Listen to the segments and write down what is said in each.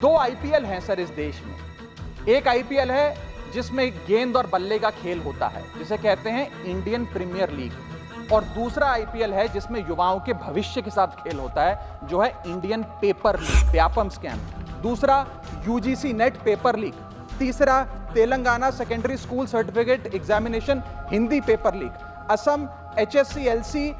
दो आईपीएल हैं सर इस देश में। एक आईपीएल है जिसमें गेंद और बल्ले का खेल होता है, जिसे कहते हैं इंडियन प्रीमियर लीग, और दूसरा आईपीएल है जिसमें युवाओं के भविष्य के साथ खेल होता है, जो है Indian paper leak, Vyapam scam. दूसरा यूजीसी नेट पेपर लीग। तीसरा Telangana secondary school certificate examination Hindi paper leak. Assam HSC-LC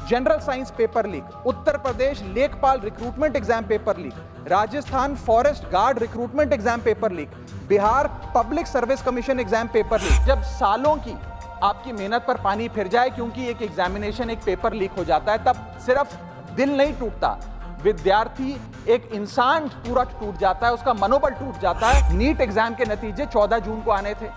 general science paper leak. Uttar Pradesh लेखपाल recruitment exam paper leak. Rajasthan forest guard recruitment exam paper leak. Bihar public service commission exam paper leak. जब सालों की आपकी मेहनत पर पानी फिर जाए क्योंकि एक एग्जामिनेशन, एक पेपर लीक हो जाता है, तब सिर्फ दिल नहीं टूटता, विद्यार्थी, एक इंसान पूरा टूट जाता है, उसका मनोबल टूट जाता है। नीट एग्जाम के नतीजे 14 जून को आने थे,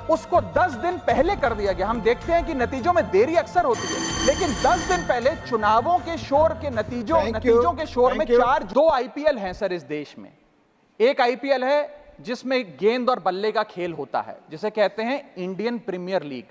उसको 10 दिन पहले कर दिया गया। हम देखते हैं कि नतीजों में देरी अक्सर होती है, लेकिन 10 दिन पहले चुनावों के शोर के नतीजों के शोर में दो आईपीएल हैं सर इस देश में। एक आईपीएल है जिसमें गेंद और बल्ले का खेल होता है, जिसे कहते हैं इंडियन प्रीमियर लीग,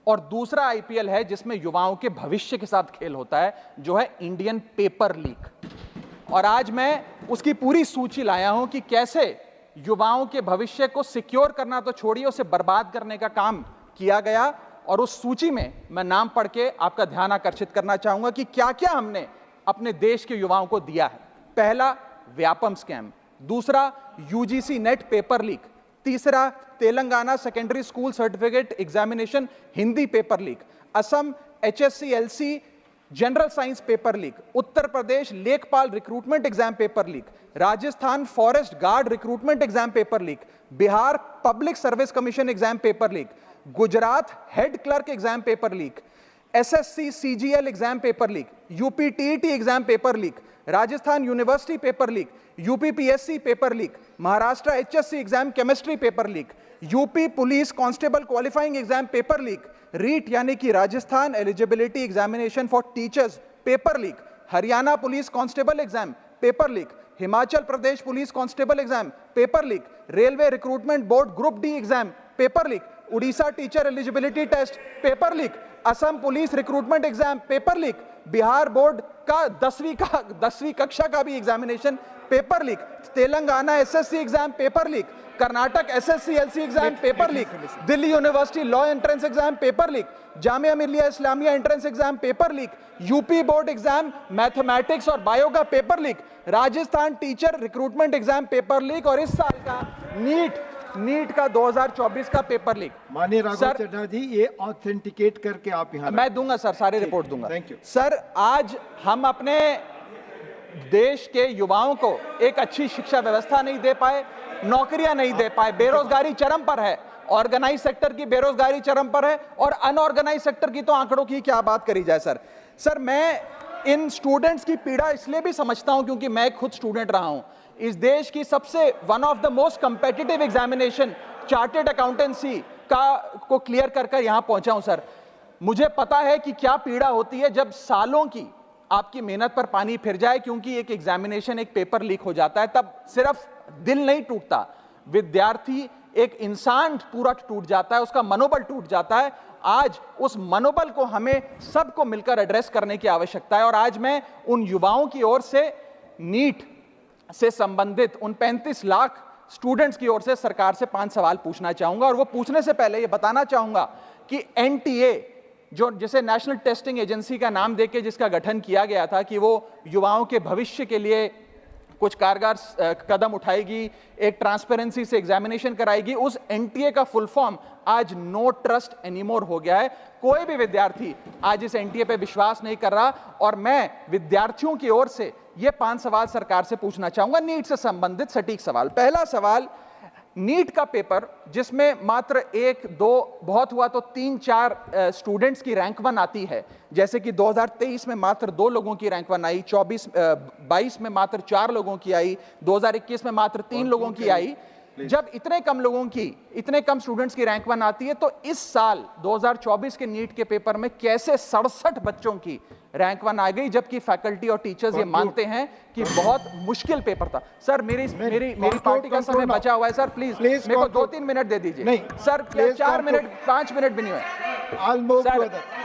और दूसरा आईपीएल है जिसमें युवाओं के भविष्य के साथ खेल होता है, जो है इंडियन पेपर लीग। और आज मैं उसकी पूरी सूची लाया हूं कि कैसे युवाओं के भविष्य को सिक्योर करना तो छोड़िए, उसे बर्बाद करने का काम किया गया। और उस सूची में मैं नाम पढ़ के आपका ध्यान आकर्षित करना चाहूंगा कि क्या क्या हमने अपने देश के युवाओं को दिया है। पहला, व्यापम स्कैम। दूसरा, यूजीसी नेट पेपर लीक। तीसरा, Telangana secondary school certificate examination Hindi paper leak. Assam HSC-LC general science paper leak. Uttar Pradesh लेखपाल recruitment exam paper leak. Rajasthan forest guard recruitment exam paper leak. Bihar public service commission exam paper leak. Gujarat head clerk exam paper leak. SSC CGL exam paper leak. UP TET exam paper leak. Rajasthan university paper leak. UP PSC paper leak. Maharashtra HSC exam chemistry paper leak. UP police constable qualifying exam paper leak. REET यानी कि Rajasthan eligibility examination for teachers paper leak. Haryana police constable exam paper leak. Himachal Pradesh police constable exam paper leak. Railway recruitment board group D exam paper leak. Orissa teacher eligibility test paper leak. Assam police recruitment exam paper leak. Bihar board का 10वीं कक्षा का भी examination paper leak. Telangana SSC exam paper leak. Karnataka SSC-LC exam paper leak. Delhi university law entrance exam paper leak. Jamia Millia Islamia entrance exam paper leak. UP board exam mathematics और bio का paper leak. Rajasthan teacher recruitment exam paper leak, और इस साल का NEET का 2024 का paper league. माननीय राघव चड्ढा जी, ये ऑथेंटिकेट करके आप यहाँ मैं दूंगा सर, सारी रिपोर्ट दूंगा। Thank you sir. आज हम अपने देश के युवाओं को एक अच्छी शिक्षा व्यवस्था नहीं दे पाए, नौकरियां नहीं दे पाए, बेरोजगारी चरम पर है, ऑर्गेनाइज सेक्टर की बेरोजगारी चरम पर है, और अनऑर्गेनाइज सेक्टर की तो आंकड़ों की क्या बात करी जाए। सर मैं इन स्टूडेंट्स की पीड़ा इसलिए भी समझता हूं क्योंकि मैं खुद स्टूडेंट रहा हूं। इस देश की सबसे one of the most competitive examination chartered accountancy को क्लियर कर यहां पहुंचा हूं। सर मुझे पता है कि क्या पीड़ा होती है जब सालों की आपकी मेहनत पर पानी फिर जाए क्योंकि एक एग्जामिनेशन, एक पेपर लीक हो जाता है, तब सिर्फ दिल नहीं टूटता, विद्यार्थी, एक इंसान पूरा टूट जाता है, उसका मनोबल टूट जाता है। आज उस मनोबल को हमें सबको मिलकर एड्रेस करने की आवश्यकता है। और आज मैं उन युवाओं की ओर से, नीट से संबंधित उन 35 लाख स्टूडेंट्स की ओर से सरकार से 5 सवाल पूछना चाहूंगा। और वो पूछने से पहले ये बताना चाहूंगा कि NTA, जिसे नेशनल टेस्टिंग एजेंसी का नाम देके जिसका गठन किया गया था कि वो युवाओं के भविष्य के लिए कुछ कारगर कदम उठाएगी, एक ट्रांसपेरेंसी से एग्जामिनेशन कराएगी, उस NTA का फुल फॉर्म आज नो ट्रस्ट एनीमोर हो गया है। कोई भी विद्यार्थी आज इस NTA पे विश्वास नहीं कर रहा। और मैं विद्यार्थियों की ओर से ये 5 सवाल सरकार से पूछना चाहूंगा, नीट से संबंधित सटीक सवाल। पहला सवाल, नीट का पेपर जिसमें मात्र 1-2, बहुत हुआ तो 3-4 स्टूडेंट्स की रैंक 1 आती है, जैसे कि 2023 में मात्र 2 लोगों की रैंक 1 आई, 22 में मात्र 4 लोगों की आई, 2021 में मात्र 3 लोगों की आई। जब इतने कम स्टूडेंट्स की रैंक 1 आती है, तो इस साल 2024 के नीट के पेपर में कैसे 67 बच्चों की रैंक 1 आ गई, जबकि फैकल्टी और टीचर्स ये मानते हैं कि बहुत मुश्किल पेपर था। सर मेरी पार्टी का समय बचा हुआ है सर, प्लीज मेरे को 2-3 मिनट दे दीजिए। नहीं सर, 4 मिनट 5 मिनट भी नहीं हुए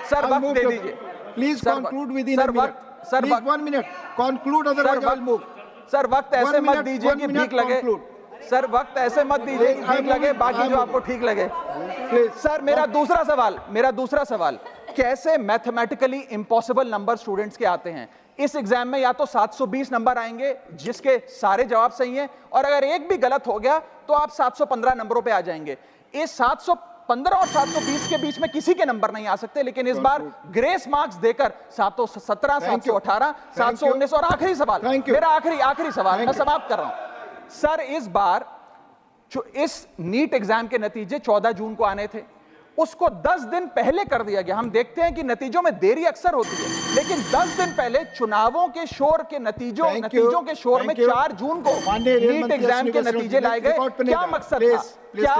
सर, वक्त दे दीजिए please. Conclude with in a minute sir, 1 minute conclude, otherwise I will move. Sir वक्त ऐसे One मत minute, दीजिए one कि minute, ठीक लगे। conclude. सर वक्त ऐसे मत दीजिए कि ठीक लगे, बाकी जो आपको ठीक लगे। सर मेरा दूसरा सवाल, कैसे मैथमेटिकली इंपॉसिबल नंबर स्टूडेंट्स के आते हैं? इस एग्जाम में या तो 720 नंबर आएंगे जिसके सारे जवाब सही हैं, और अगर एक भी गलत हो गया तो आप 715 नंबरों पे आ जाएंगे। इस 715 और 720 के बीच में किसी के नंबर नहीं आ सकते, लेकिन इस बार ग्रेस मार्क्स देकर 717, 718, 719 और आखिरी सवाल, मेरा आखिरी सवाल मैं समाप्त कर रहा हूं। सर इस बार जो इस नीट एग्जाम के नतीजे 14 जून को आने थे, उसको 10 दिन पहले कर दिया गया। हम देखते हैं कि नतीजों में देरी अक्सर होती है, लेकिन 10 दिन पहले चुनावों के शोर के नतीजों के शोर में 4 जून को नीट एग्जाम के नतीजे लाए गए। क्या मकसद था? क्या